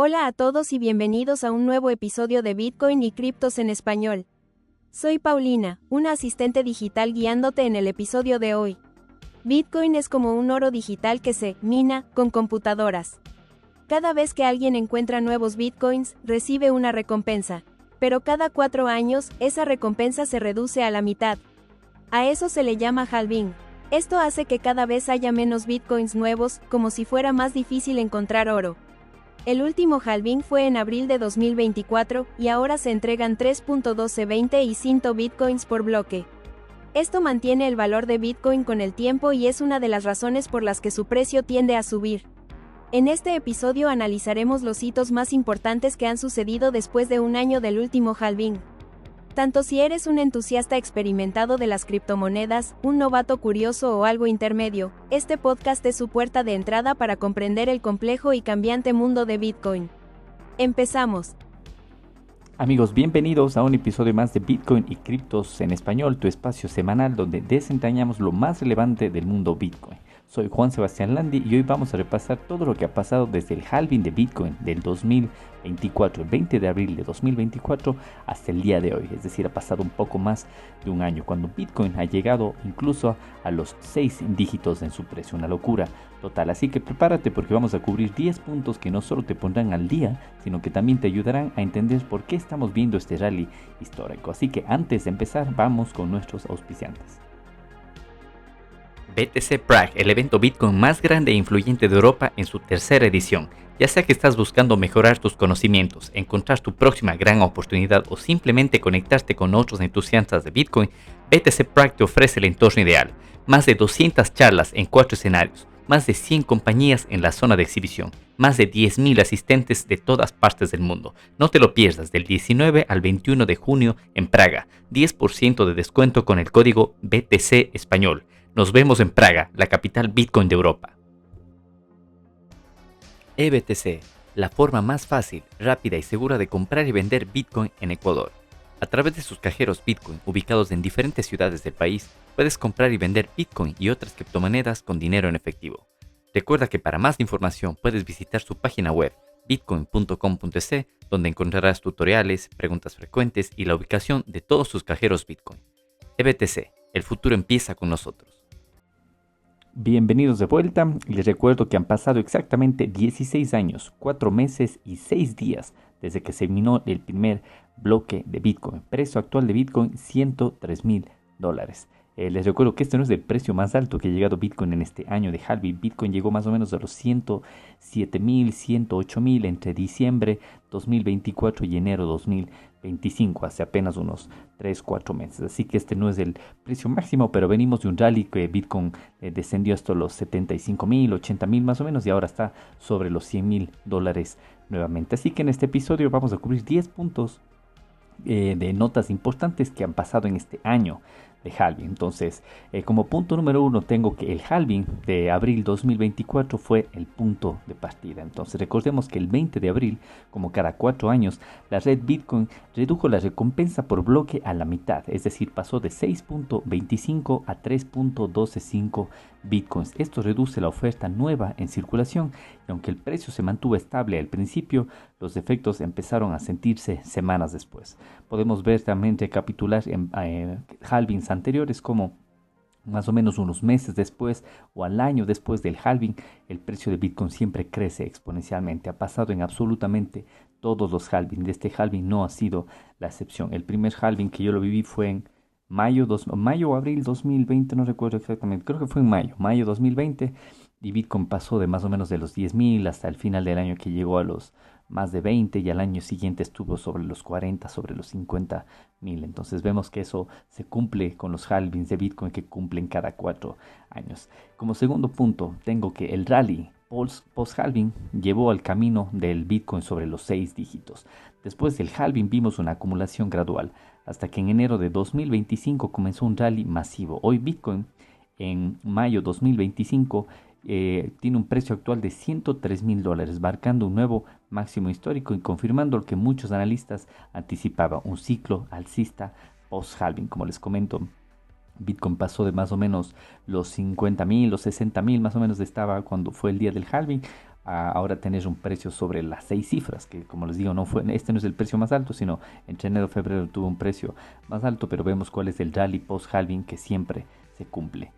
Hola a todos y bienvenidos a un nuevo episodio de Bitcoin y criptos en español. Soy Paulina, una asistente digital guiándote en el episodio de hoy. Bitcoin es como un oro digital que se mina con computadoras. Cada vez que alguien encuentra nuevos Bitcoins, recibe una recompensa. Pero cada 4 años, esa recompensa se reduce a la mitad. A eso se le llama halving. Esto hace que cada vez haya menos Bitcoins nuevos, como si fuera más difícil encontrar oro. El último halving fue en abril de 2024, y ahora se entregan 3.1220 y 100 Bitcoins por bloque. Esto mantiene el valor de Bitcoin con el tiempo y es una de las razones por las que su precio tiende a subir. En este episodio analizaremos los hitos más importantes que han sucedido después de un año del último halving. Tanto si eres un entusiasta experimentado de las criptomonedas, un novato curioso o algo intermedio, este podcast es su puerta de entrada para comprender el complejo y cambiante mundo de Bitcoin. Empezamos. Amigos, bienvenidos a un episodio más de Bitcoin y criptos en español, tu espacio semanal donde desentrañamos lo más relevante del mundo Bitcoin. Soy Juan Sebastián Landi y hoy vamos a repasar todo lo que ha pasado desde el halving de Bitcoin del 2024, el 20 de abril de 2024 hasta el día de hoy. Es decir, ha pasado un poco más de un año cuando Bitcoin ha llegado incluso a los 6 dígitos en su precio, una locura total. Así que prepárate porque vamos a cubrir 10 puntos que no solo te pondrán al día, sino que también te ayudarán a entender por qué estamos viendo este rally histórico. Así que antes de empezar, vamos con nuestros auspiciantes. BTC Prague, el evento Bitcoin más grande e influyente de Europa en su tercera edición. Ya sea que estás buscando mejorar tus conocimientos, encontrar tu próxima gran oportunidad o simplemente conectarte con otros entusiastas de Bitcoin, BTC Prague te ofrece el entorno ideal. Más de 200 charlas en 4 escenarios, más de 100 compañías en la zona de exhibición, más de 10.000 asistentes de todas partes del mundo. No te lo pierdas del 19 al 21 de junio en Praga. 10% de descuento con el código BTC Español. Nos vemos en Praga, la capital Bitcoin de Europa. EBTC, la forma más fácil, rápida y segura de comprar y vender Bitcoin en Ecuador. A través de sus cajeros Bitcoin ubicados en diferentes ciudades del país, puedes comprar y vender Bitcoin y otras criptomonedas con dinero en efectivo. Recuerda que para más información puedes visitar su página web bitcoin.com.es, donde encontrarás tutoriales, preguntas frecuentes y la ubicación de todos sus cajeros Bitcoin. EBTC, el futuro empieza con nosotros. Bienvenidos de vuelta. Les recuerdo que han pasado exactamente 16 años, 4 meses y 6 días desde que se minó el primer bloque de Bitcoin. Precio actual de Bitcoin, $103,000. Les recuerdo que este no es el precio más alto que ha llegado Bitcoin en este año de halving. Bitcoin llegó más o menos a los 107,000, 108,000 entre diciembre 2024 y enero 2025, hace apenas unos 3-4 meses. Así que este no es el precio máximo, pero venimos de un rally que Bitcoin descendió hasta los 75,000, 80,000 más o menos, y ahora está sobre los $100,000 nuevamente. Así que en este episodio vamos a cubrir 10 puntos de notas importantes que han pasado en este año de halving. Entonces, como punto número 1 tengo que el halving de abril 2024 fue el punto de partida. Entonces recordemos que el 20 de abril, como cada 4 años, la red Bitcoin redujo la recompensa por bloque a la mitad, es decir, pasó de 6.25 a 3.125 Bitcoins. Esto reduce la oferta nueva en circulación y aunque el precio se mantuvo estable al principio, los efectos empezaron a sentirse semanas después. Podemos ver también, recapitular en halvings anteriores como más o menos unos meses después o al año después del halving, el precio de Bitcoin siempre crece exponencialmente. Ha pasado en absolutamente todos los halvings. De este halving no ha sido la excepción. El primer halving que yo lo viví fue en mayo o abril 2020, no recuerdo exactamente, creo que fue en mayo 2020, y Bitcoin pasó de más o menos de los 10,000 hasta el final del año que llegó a los más de 20 y al año siguiente estuvo sobre los 40, sobre los 50,000. Entonces vemos que eso se cumple con los halvings de Bitcoin que cumplen cada 4 años. Como segundo punto, tengo que el rally post-halving llevó al camino del Bitcoin sobre los 6 dígitos. Después del halving vimos una acumulación gradual, hasta que en enero de 2025 comenzó un rally masivo. Hoy Bitcoin en mayo 2025 tiene un precio actual de $103,000, marcando un nuevo máximo histórico y confirmando lo que muchos analistas anticipaban, un ciclo alcista post-halving. Como les comento, Bitcoin pasó de más o menos los 50,000, los 60,000 más o menos estaba cuando fue el día del halving, a ahora tener un precio sobre las 6 cifras, que como les digo, este no es el precio más alto, sino entre enero y febrero tuvo un precio más alto, pero vemos cuál es el rally post-halving que siempre se cumple.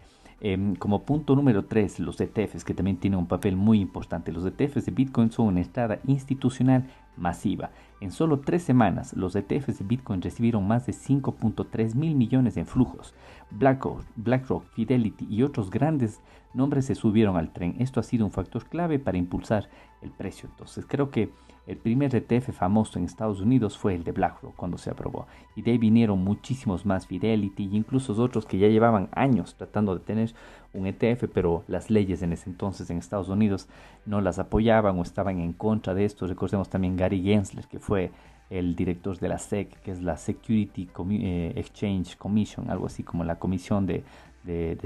Como punto número 3, los ETFs, que también tienen un papel muy importante. Los ETFs de Bitcoin son una entrada institucional masiva. En solo 3 semanas, los ETFs de Bitcoin recibieron más de 5.3 mil millones en flujos. BlackRock, Fidelity y otros grandes nombres se subieron al tren. Esto ha sido un factor clave para impulsar el precio. Entonces, creo que el primer ETF famoso en Estados Unidos fue el de BlackRock cuando se aprobó. Y de ahí vinieron muchísimos más, Fidelity e incluso otros que ya llevaban años tratando de tener un ETF, pero las leyes en ese entonces en Estados Unidos no las apoyaban o estaban en contra de esto. Recordemos también Gary Gensler, que fue el director de la SEC, que es la Security Exchange Commission, algo así como la comisión de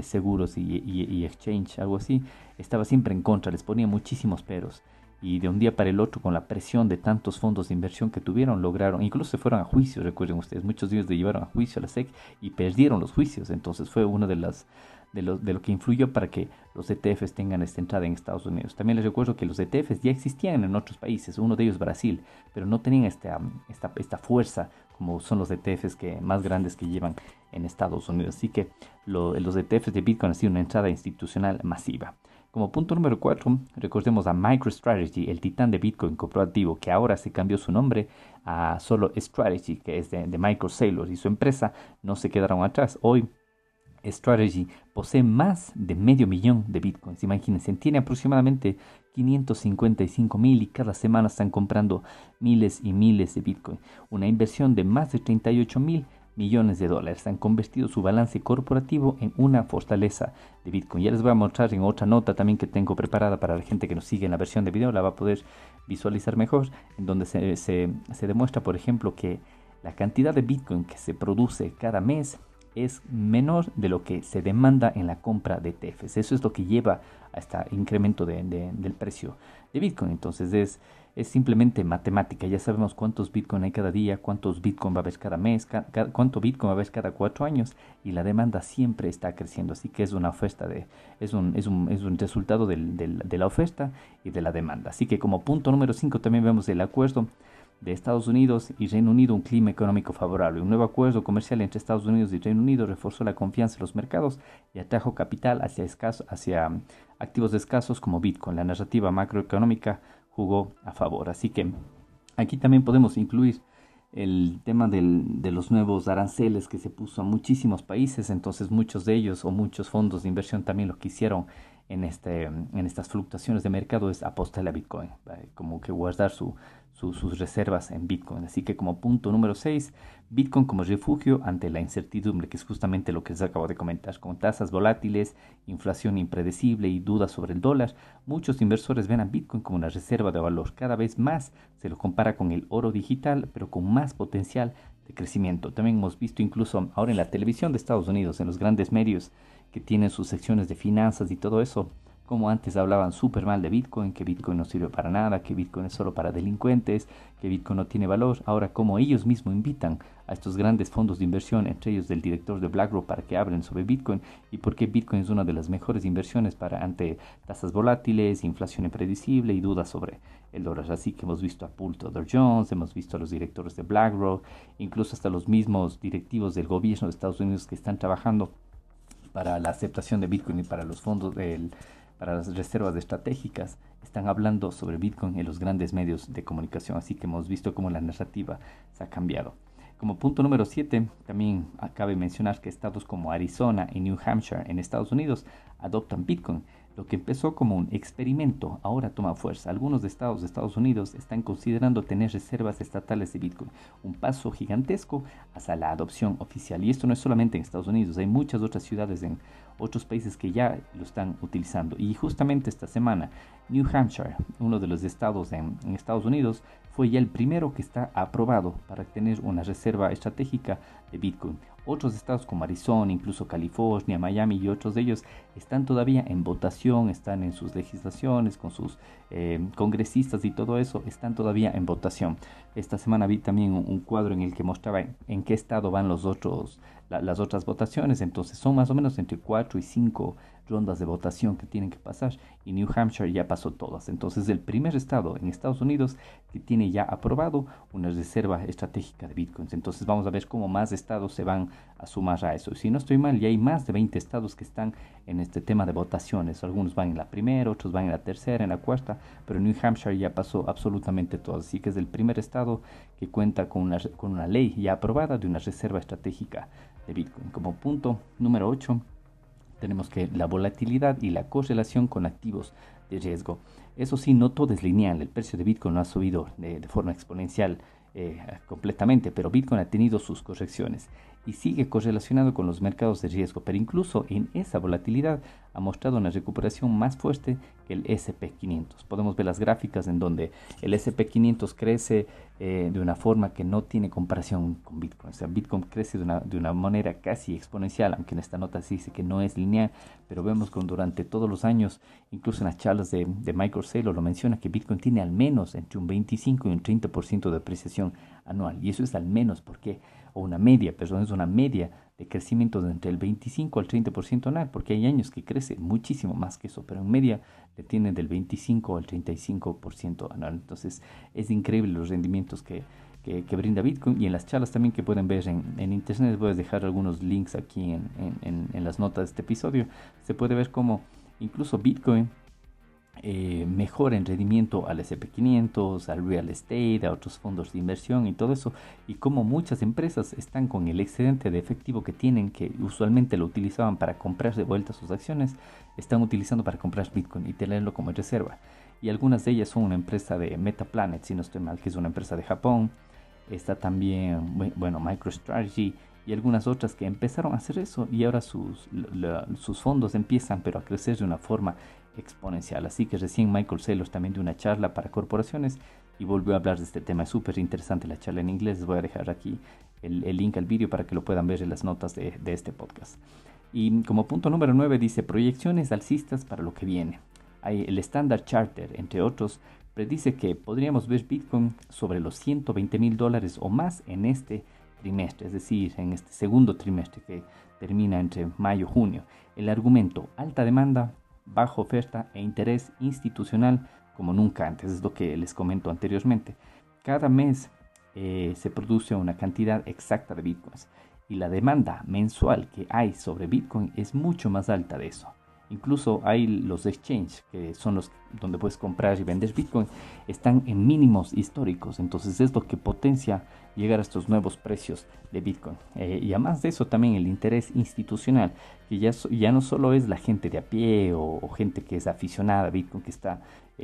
seguros y exchange, algo así. Estaba siempre en contra, les ponía muchísimos peros. Y de un día para el otro, con la presión de tantos fondos de inversión que tuvieron, lograron, incluso se fueron a juicio, recuerden ustedes, muchos de ellos le llevaron a juicio a la SEC y perdieron los juicios. Entonces fue uno de lo que influyó para que los ETFs tengan esta entrada en Estados Unidos. También les recuerdo que los ETFs ya existían en otros países, uno de ellos Brasil, pero no tenían esta fuerza como son los ETFs más grandes que llevan en Estados Unidos. Así que los ETFs de Bitcoin han sido una entrada institucional masiva. Como punto número 4, recordemos a MicroStrategy, el titán de Bitcoin corporativo, que ahora se cambió su nombre a solo Strategy, que es de Michael Saylor, y su empresa no se quedaron atrás. Hoy Strategy posee más de 500.000 de Bitcoins. Imagínense, tiene aproximadamente 555.000 y cada semana están comprando miles y miles de Bitcoin. Una inversión de más de 38.000 millones de dólares. Han convertido su balance corporativo en una fortaleza de Bitcoin. Ya les voy a mostrar en otra nota también que tengo preparada para la gente que nos sigue en la versión de video, la va a poder visualizar mejor, en donde se demuestra, por ejemplo, que la cantidad de Bitcoin que se produce cada mes es menor de lo que se demanda en la compra de ETFs. Eso es lo que lleva a este incremento del precio de Bitcoin. Entonces es simplemente matemática. Ya sabemos cuántos Bitcoin hay cada día, cuántos Bitcoin va a haber cada mes, cuánto Bitcoin va a haber cada 4 años, y la demanda siempre está creciendo. Así que es una oferta es un resultado de la oferta y de la demanda. Así que como punto número 5 también vemos el acuerdo de Estados Unidos y Reino Unido, un clima económico favorable. Un nuevo acuerdo comercial entre Estados Unidos y Reino Unido reforzó la confianza en los mercados y atrajo capital hacia activos escasos como Bitcoin. La narrativa macroeconómica jugó a favor. Así que aquí también podemos incluir el tema de los nuevos aranceles que se puso a muchísimos países. Entonces muchos de ellos o muchos fondos de inversión también lo que hicieron en estas fluctuaciones de mercado es apostar a Bitcoin, ¿vale? Como que guardar sus reservas en Bitcoin. Así que como punto número 6, Bitcoin como refugio ante la incertidumbre, que es justamente lo que les acabo de comentar. Con tasas volátiles, inflación impredecible y dudas sobre el dólar, muchos inversores ven a Bitcoin como una reserva de valor. Cada vez más se lo compara con el oro digital, pero con más potencial de crecimiento. También hemos visto incluso ahora en la televisión de Estados Unidos, en los grandes medios que tienen sus secciones de finanzas y todo eso, como antes hablaban súper mal de Bitcoin, que Bitcoin no sirve para nada, que Bitcoin es solo para delincuentes, que Bitcoin no tiene valor. Ahora, como ellos mismos invitan a estos grandes fondos de inversión, entre ellos del director de BlackRock, para que hablen sobre Bitcoin y por qué Bitcoin es una de las mejores inversiones ante tasas volátiles, inflación impredecible y dudas sobre el dólar. Así que hemos visto a Paul Tudor Jones, hemos visto a los directores de BlackRock, incluso hasta los mismos directivos del gobierno de Estados Unidos que están trabajando para la aceptación de Bitcoin y para los fondos para las reservas estratégicas, están hablando sobre Bitcoin en los grandes medios de comunicación. Así que hemos visto cómo la narrativa se ha cambiado. Como punto número 7, también cabe mencionar que estados como Arizona y New Hampshire en Estados Unidos adoptan Bitcoin. Lo que empezó como un experimento ahora toma fuerza. Algunos estados de Estados Unidos están considerando tener reservas estatales de Bitcoin, un paso gigantesco hacia la adopción oficial. Y esto no es solamente en Estados Unidos, hay muchas otras ciudades en otros países que ya lo están utilizando. Y justamente esta semana, New Hampshire, uno de los estados en Estados Unidos, fue ya el primero que está aprobado para tener una reserva estratégica de Bitcoin. Otros estados como Arizona, incluso California, Miami y otros de ellos están todavía en votación, están en sus legislaciones, con sus congresistas y todo eso, están todavía en votación. Esta semana vi también un cuadro en el que mostraba en qué estado van las otras votaciones. Entonces son más o menos entre 4 y 5 rondas de votación que tienen que pasar, y New Hampshire ya pasó todas. Entonces es el primer estado en Estados Unidos que tiene ya aprobado una reserva estratégica de bitcoins. Entonces vamos a ver cómo más estados se van a sumar a eso. Si no estoy mal, ya hay más de 20 estados que están en este tema de votaciones. Algunos van en la primera, otros van en la tercera, en la cuarta, pero New Hampshire ya pasó absolutamente todo. Así que es el primer estado que cuenta con una ley ya aprobada de una reserva estratégica de bitcoin. Como punto número 8, tenemos que la volatilidad y la correlación con activos de riesgo. Eso sí, no todo es lineal. El precio de Bitcoin no ha subido de forma exponencial completamente, pero Bitcoin ha tenido sus correcciones y sigue correlacionado con los mercados de riesgo, pero incluso en esa volatilidad ha mostrado una recuperación más fuerte que el S&P 500. Podemos ver las gráficas en donde el S&P 500 crece de una forma que no tiene comparación con Bitcoin. O sea, Bitcoin crece de una manera casi exponencial, aunque en esta nota se dice que no es lineal, pero vemos que durante todos los años, incluso en las charlas de Michael Saylor lo menciona, que Bitcoin tiene al menos entre un 25 y un 30% de apreciación anual. Y eso es al menos porque, o una media, perdón, es una media de crecimiento de entre el 25 al 30% anual, porque hay años que crece muchísimo más que eso, pero en media le tiene del 25 al 35% anual. Entonces es increíble los rendimientos que brinda Bitcoin, y en las charlas también que pueden ver en internet. Les voy a dejar algunos links aquí en las notas de este episodio. Se puede ver cómo incluso Bitcoin mejora en rendimiento al S&P 500, al real estate, a otros fondos de inversión y todo eso, y como muchas empresas están con el excedente de efectivo que tienen, que usualmente lo utilizaban para comprar de vuelta sus acciones, están utilizando para comprar Bitcoin y tenerlo como reserva. Y algunas de ellas son una empresa de Metaplanet, si no estoy mal, que es una empresa de Japón. Está también, bueno, MicroStrategy y algunas otras que empezaron a hacer eso, y ahora sus fondos empiezan pero a crecer de una forma exponencial. Así que recién Michael Saylor también dio una charla para corporaciones y volvió a hablar de este tema. Es súper interesante la charla en inglés. Les voy a dejar aquí el link al vídeo para que lo puedan ver en las notas de este podcast. Y como punto número 9 dice proyecciones alcistas para lo que viene. Hay el Standard Charter, entre otros, predice que podríamos ver Bitcoin sobre los $120,000 o más en este trimestre, es decir, en este segundo trimestre que termina entre mayo y junio. El argumento: alta demanda, baja oferta e interés institucional como nunca antes. Es lo que les comento anteriormente. Cada mes se produce una cantidad exacta de bitcoins, y la demanda mensual que hay sobre Bitcoin es mucho más alta de eso. Incluso hay los exchanges, que son los donde puedes comprar y vender Bitcoin, están en mínimos históricos. Entonces es lo que potencia llegar a estos nuevos precios de Bitcoin. Y además de eso, también el interés institucional, que ya no solo es la gente de a pie o gente que es aficionada a Bitcoin que está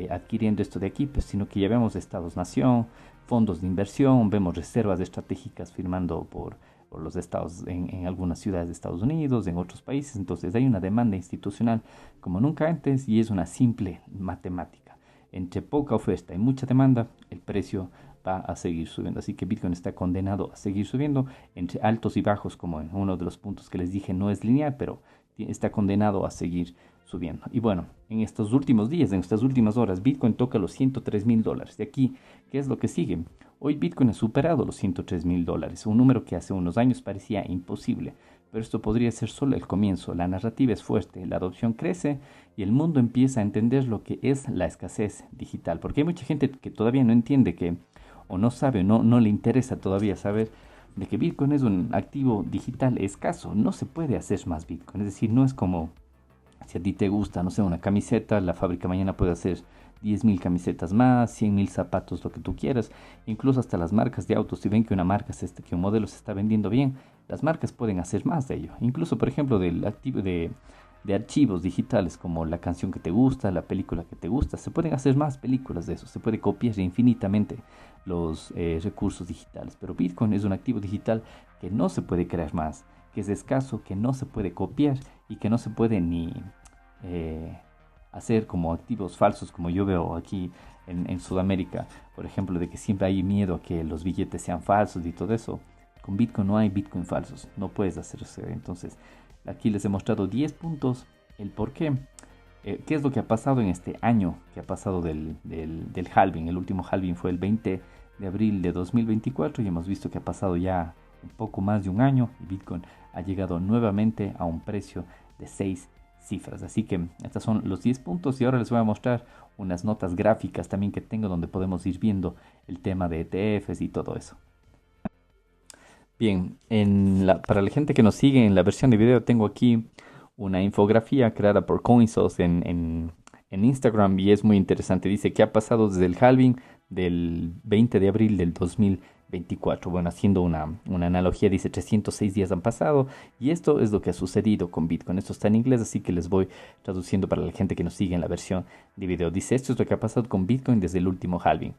adquiriendo esto de aquí, pues, sino que ya vemos estados-nación, fondos de inversión, vemos reservas estratégicas firmando por los estados en algunas ciudades de Estados Unidos, en otros países. Entonces hay una demanda institucional como nunca antes, y es una simple matemática. Entre poca oferta y mucha demanda, el precio va a seguir subiendo. Así que Bitcoin está condenado a seguir subiendo entre altos y bajos, como en uno de los puntos que les dije, no es lineal, pero está condenado a seguir subiendo. Y bueno, en estos últimos días, en estas últimas horas, Bitcoin toca los $103,000. De aquí, ¿qué es lo que sigue? Hoy Bitcoin ha superado los $103,000, un número que hace unos años parecía imposible, pero esto podría ser solo el comienzo. La narrativa es fuerte, la adopción crece y el mundo empieza a entender lo que es la escasez digital, porque hay mucha gente que todavía no entiende o no sabe, no le interesa todavía saber de que Bitcoin es un activo digital escaso. No se puede hacer más Bitcoin, es decir, no es como si a ti te gusta, no sé, una camiseta, la fábrica mañana puede hacer 10,000 camisetas más, 100,000 zapatos, lo que tú quieras. Incluso hasta las marcas de autos, si ven que que un modelo se está vendiendo bien, las marcas pueden hacer más de ello. Incluso, por ejemplo, de archivos digitales, como la canción que te gusta, la película que te gusta, se pueden hacer más películas de eso, se puede copiar infinitamente los recursos digitales. Pero Bitcoin es un activo digital que no se puede crear más, que es escaso, que no se puede copiar y que no se puede ni hacer como activos falsos, como yo veo aquí en Sudamérica, por ejemplo, de que siempre hay miedo a que los billetes sean falsos y todo eso. Con Bitcoin no hay Bitcoin falsos, no puedes hacer eso. Entonces, aquí les he mostrado 10 puntos, el por qué. ¿Qué es lo que ha pasado en este año? Que ha pasado del halving. El último halving fue el 20 de abril de 2024 y hemos visto que ha pasado ya un poco más de un año y Bitcoin ha llegado nuevamente a un precio de $6,000. cifras. Así que estos son los 10 puntos y ahora les voy a mostrar unas notas gráficas también que tengo donde podemos ir viendo el tema de ETFs y todo eso. Bien, para la gente que nos sigue en la versión de video tengo aquí una infografía creada por CoinSource en Instagram y es muy interesante. Dice qué ha pasado desde el halving del 20 de abril del 2024. Bueno, haciendo una analogía, dice 306 días han pasado y esto es lo que ha sucedido con Bitcoin. Esto está en inglés, así que les voy traduciendo para la gente que nos sigue en la versión de video. Dice, esto es lo que ha pasado con Bitcoin desde el último halving.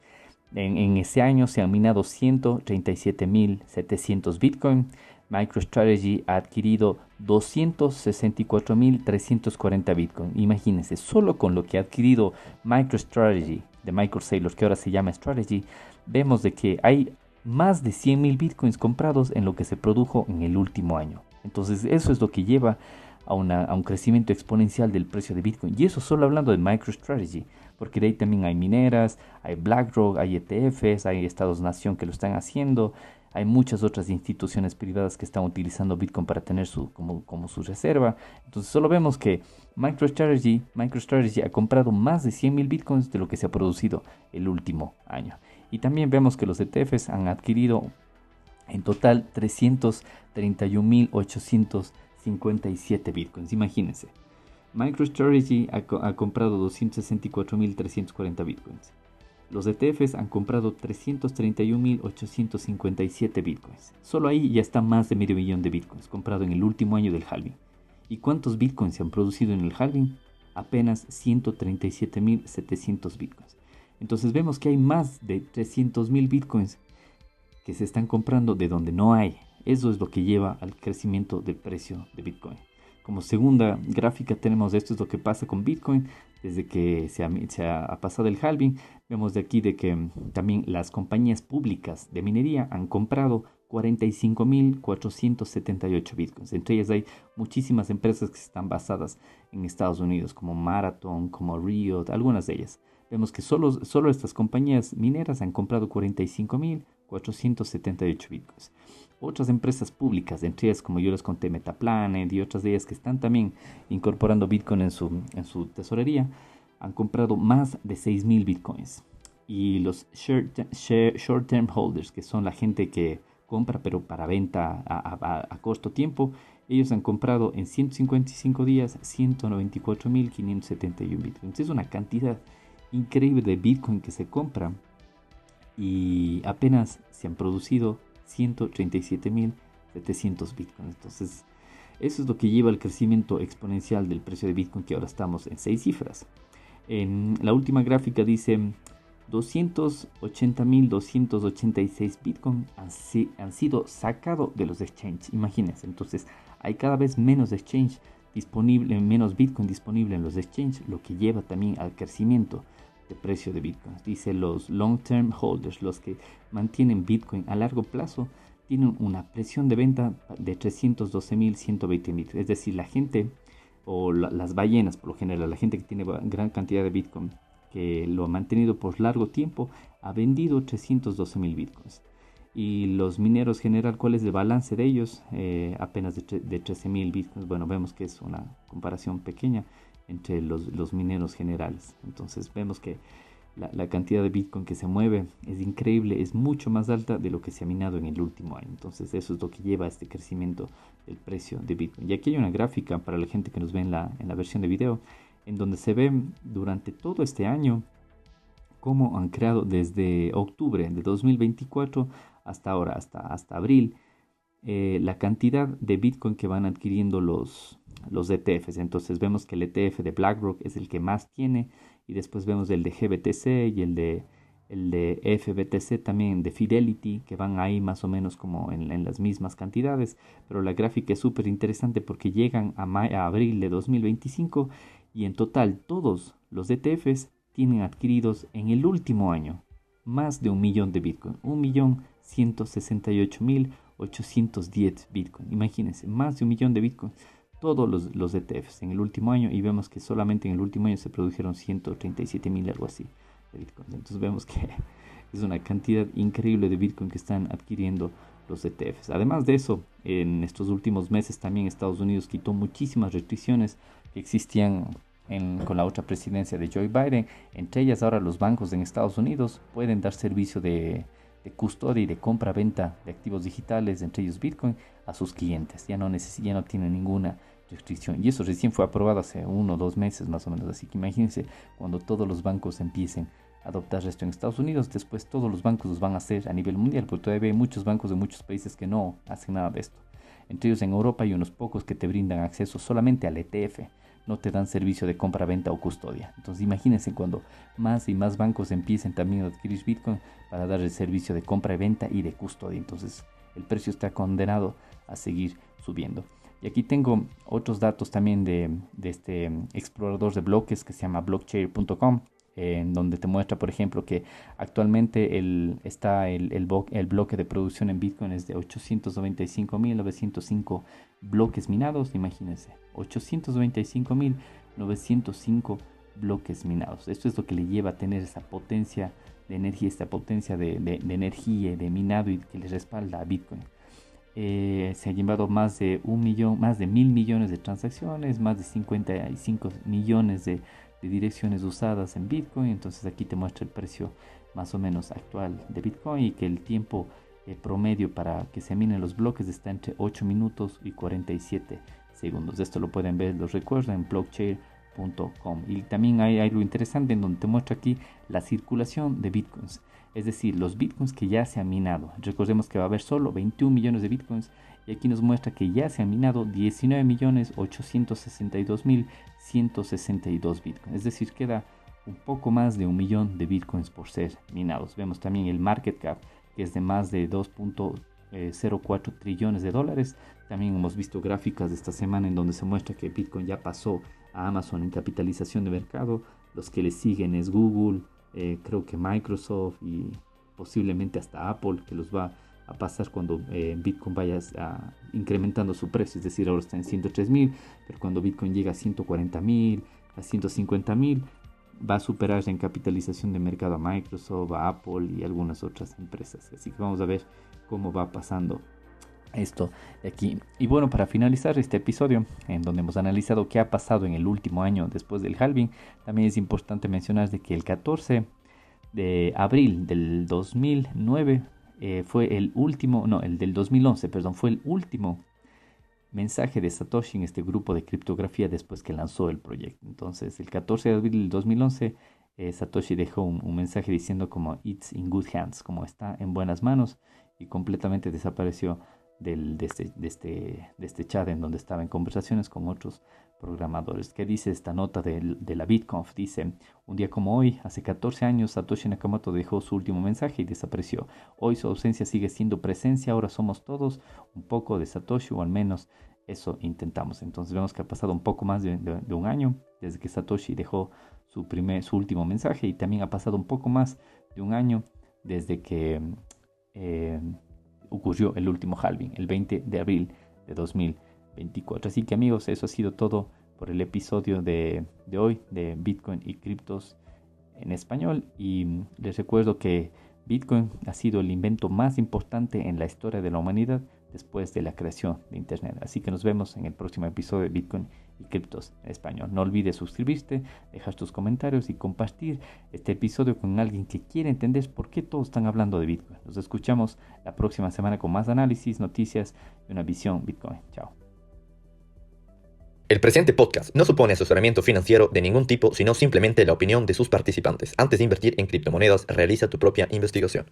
En ese año se han minado 137.700 Bitcoin. MicroStrategy ha adquirido 264.340 Bitcoin. Imagínense, solo con lo que ha adquirido MicroStrategy de MicroSaylor, que ahora se llama Strategy, vemos de que hay más de 100.000 Bitcoins comprados en lo que se produjo en el último año. Entonces eso es lo que lleva a un crecimiento exponencial del precio de Bitcoin. Y eso solo hablando de MicroStrategy, porque de ahí también hay mineras, hay BlackRock, hay ETFs, hay estados-nación que lo están haciendo. Hay muchas otras instituciones privadas que están utilizando Bitcoin para tener como su reserva. Entonces solo vemos que MicroStrategy ha comprado más de 100.000 Bitcoins de lo que se ha producido el último año. Y también vemos que los ETFs han adquirido en total 331.857 Bitcoins. Imagínense. MicroStrategy ha comprado 264.340 Bitcoins. Los ETFs han comprado 331.857 Bitcoins. Solo ahí ya está más de medio millón de Bitcoins comprado en el último año del halving. ¿Y cuántos Bitcoins se han producido en el halving? Apenas 137.700 Bitcoins. Entonces vemos que hay más de 300.000 Bitcoins que se están comprando de donde no hay. Eso es lo que lleva al crecimiento del precio de Bitcoin. Como segunda gráfica tenemos esto es lo que pasa con Bitcoin desde que se ha pasado el halving. Vemos de aquí de que también las compañías públicas de minería han comprado 45.478 Bitcoins. Entre ellas hay muchísimas empresas que están basadas en Estados Unidos como Marathon, como Riot, algunas de ellas. Vemos que solo estas compañías mineras han comprado 45.478 Bitcoins. Otras empresas públicas, entre ellas como yo les conté Metaplanet y otras de ellas que están también incorporando Bitcoin en su tesorería, han comprado más de 6.000 Bitcoins. Y los short-term holders, que son la gente que compra pero para venta a corto tiempo, ellos han comprado en 155 días 194.571 Bitcoins. Es una cantidad increíble de Bitcoin que se compra y apenas se han producido 137.700 Bitcoins. Entonces eso es lo que lleva al crecimiento exponencial del precio de Bitcoin, que ahora estamos en 6 cifras. En la última gráfica dice 280.286 Bitcoin han sido sacados de los exchanges. Imagínense, entonces hay cada vez menos exchange disponible, menos Bitcoin disponible en los exchanges, lo que lleva también al crecimiento de precio de Bitcoin. Dice los long term holders, los que mantienen Bitcoin a largo plazo, tienen una presión de venta de 312.120 Bitcoin. Es decir, la gente o las ballenas, por lo general, la gente que tiene gran cantidad de Bitcoin, que lo ha mantenido por largo tiempo, ha vendido 312.000 Bitcoins. Y los mineros general, ¿cuál es el balance de ellos? Apenas de 13.000 Bitcoins. Bueno, vemos que es una comparación pequeña entre los mineros generales. Entonces vemos que la cantidad de Bitcoin que se mueve es increíble, es mucho más alta de lo que se ha minado en el último año. Entonces eso es lo que lleva a este crecimiento del precio de Bitcoin. Y aquí hay una gráfica para la gente que nos ve en la versión de video, en donde se ve durante todo este año cómo han creado desde octubre de 2024 hasta ahora, hasta abril, la cantidad de Bitcoin que van adquiriendo los ETFs. Entonces vemos que el ETF de BlackRock es el que más tiene, y después vemos el de GBTC y el de FBTC también, de Fidelity, que van ahí más o menos como en las mismas cantidades. Pero la gráfica es súper interesante porque llegan a abril de 2025 y en total todos los ETFs tienen adquiridos en el último año más de 1 millón de Bitcoin, 1.168.810 Bitcoin. Imagínense, más de 1 millón de Bitcoin, todos los ETFs en el último año, y vemos que solamente en el último año se produjeron 137.000, algo así, de Bitcoin. Entonces vemos que es una cantidad increíble de Bitcoin que están adquiriendo los ETFs. Además de eso, en estos últimos meses también Estados Unidos quitó muchísimas restricciones que existían con la otra presidencia de Joe Biden. Entre ellas ahora los bancos en Estados Unidos pueden dar servicio de custodia y de compra-venta de activos digitales, entre ellos Bitcoin, a sus clientes. Ya no tienen ninguna restricción. Y eso recién fue aprobado hace 1 o 2 meses más o menos. Así que imagínense cuando todos los bancos empiecen a adoptar esto en Estados Unidos, después todos los bancos los van a hacer a nivel mundial, porque todavía hay muchos bancos de muchos países que no hacen nada de esto. Entre ellos en Europa hay unos pocos que te brindan acceso solamente al ETF, no te dan servicio de compra, venta o custodia. Entonces imagínense cuando más y más bancos empiecen también a adquirir Bitcoin para dar el servicio de compra, venta y de custodia. Entonces el precio está condenado a seguir subiendo. Y aquí tengo otros datos también de este explorador de bloques que se llama blockchain.com, en donde te muestra, por ejemplo, que actualmente el bloque de producción en Bitcoin es de 895.905 bloques minados. Imagínense, 895.905 bloques minados. Esto es lo que le lleva a tener esa potencia de energía, esta potencia de energía, de minado, y que le respalda a Bitcoin. Se han llevado más de 1.000 millones de transacciones, más de 55 millones de direcciones usadas en Bitcoin. Entonces aquí te muestra el precio más o menos actual de Bitcoin, y que el tiempo promedio para que se minen los bloques está entre 8 minutos y 47 segundos. Esto lo pueden ver, los recuerdo, en blockchain.com. Y también hay algo interesante en donde te muestra aquí la circulación de Bitcoins, es decir, los Bitcoins que ya se han minado. Recordemos que va a haber solo 21 millones de Bitcoins, y aquí nos muestra que ya se han minado 19.862.162 Bitcoins. Es decir, queda un poco más de 1 millón de Bitcoins por ser minados. Vemos también el market cap, que es de más de 2.04 trillones de dólares. También hemos visto gráficas de esta semana en donde se muestra que Bitcoin ya pasó a Amazon en capitalización de mercado. Los que le siguen es Google, creo que Microsoft y posiblemente hasta Apple, que los va a pasar cuando Bitcoin vaya incrementando su precio. Es decir, ahora está en 103.000, pero cuando Bitcoin llega a 140.000, a 150.000, va a superar en capitalización de mercado a Microsoft, a Apple y algunas otras empresas. Así que vamos a ver cómo va pasando esto de aquí. Y bueno, para finalizar este episodio, en donde hemos analizado qué ha pasado en el último año después del halving, también es importante mencionar de que el 14 de abril del 2009 fue el último, no, el del 2011, perdón, fue el último mensaje de Satoshi en este grupo de criptografía después que lanzó el proyecto. Entonces, el 14 de abril del 2011, Satoshi dejó un mensaje diciendo como "It's in good hands", como está en buenas manos, y completamente desapareció de este chat en donde estaba en conversaciones con otros programadores. ¿Qué dice esta nota de la BitConf? Dice: un día como hoy, hace 14 años, Satoshi Nakamoto dejó su último mensaje y desapareció. Hoy su ausencia sigue siendo presencia, ahora somos todos un poco de Satoshi, o al menos eso intentamos. Entonces vemos que ha pasado un poco más de un año desde que Satoshi dejó su último mensaje, y también ha pasado un poco más de un año desde que ocurrió el último halving, el 20 de abril de 2024. Así que amigos, eso ha sido todo por el episodio de hoy de Bitcoin y criptos en español. Y les recuerdo que Bitcoin ha sido el invento más importante en la historia de la humanidad después de la creación de Internet. Así que nos vemos en el próximo episodio de Bitcoin y criptos en español. No olvides suscribirte, dejar tus comentarios y compartir este episodio con alguien que quiera entender por qué todos están hablando de Bitcoin. Nos escuchamos la próxima semana con más análisis, noticias y una visión Bitcoin. Chao. El presente podcast no supone asesoramiento financiero de ningún tipo, sino simplemente la opinión de sus participantes. Antes de invertir en criptomonedas, realiza tu propia investigación.